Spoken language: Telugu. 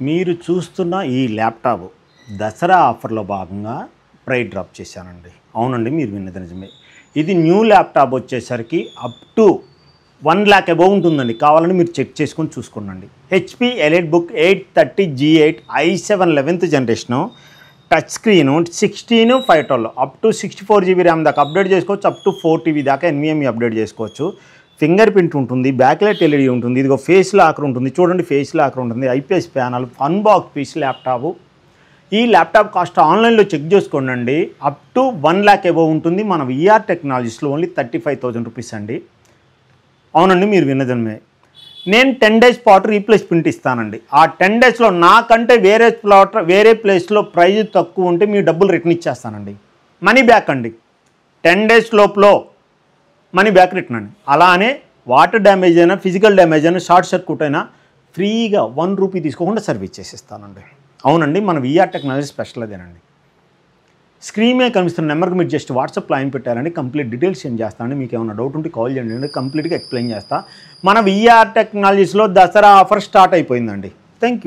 మీరు చూస్తున్న ఈ ల్యాప్టాప్ దసరా ఆఫర్లో భాగంగా ప్రైస్ డ్రాప్ చేశానండి. అవునండి, మీరు విన్నది నిజమే. ఇది న్యూ ల్యాప్టాప్ వచ్చేసరికి అప్ టు 1 lakh అబోవ్ ఉంటుందండి. కావాలని మీరు చెక్ చేసుకొని చూసుకోండి. HP EliteBook 830G8 i7 11th generation, touch screen, 16 512 up to 64GB RAM దాకా అప్డేట్ చేసుకోవచ్చు. అప్ టు 4TB దాకా NVMe అప్డేట్ చేసుకోవచ్చు. ఫింగర్ ప్రింట్ ఉంటుంది, బ్యాక్లైట్ LED ఉంటుంది, ఇదిగో ఫేస్ లాకర్ ఉంటుంది, చూడండి ఫేస్ లాకర్ ఉంటుంది, IPS panel, unbox piece laptop. ఈ ల్యాప్టాప్ కాస్ట్ ఆన్లైన్లో చెక్ చేసుకోండి. అప్ టు 1 lakh అబోవ్ ఉంటుంది. మన VR టెక్నాలజీస్లో ఓన్లీ 35,000 రూపీస్ అండి. అవునండి, మీరు విన్నదమే. నేను 10 days పాటు రీప్లేస్ ప్రింట్ ఇస్తానండి. ఆ 10 daysలో నాకంటే వేరే ప్లేస్లో ప్రైజ్ తక్కువ ఉంటే మీ డబ్బులు రిటర్న్ ఇచ్చేస్తానండి. మనీ బ్యాక్ అండి. 10 days లోపల మనీ బ్యాక్ రిటర్న్ అండి. అలానే వాటర్ డ్యామేజ్ అయినా, ఫిజికల్ డ్యామేజ్ అయినా, షార్ట్ సర్క్యూట్ అయినా ఫ్రీగా 1 రూపీ తీసుకోకుండా సర్వీస్ చేసిస్తానండి. అవునండి, మన VR టెక్నాలజీ స్పెషల్ అదేనండి. స్క్రీన్ మీద కనిపిస్తున్న నెంబర్కి మీరు జస్ట్ వాట్సాప్ లైన్ పెట్టారండి, కంప్లీట్ డీటెయిల్స్ సెండ్ చేస్తానండి. మీకు ఏమైనా డౌట్ ఉంటే కాల్ చేయండి, కంప్లీట్గా ఎక్స్ప్లెయిన్ చేస్తా. మన VR టెక్నాలజీస్లో దసరా ఆఫర్ స్టార్ట్ అయిపోయిందండి. Thank you.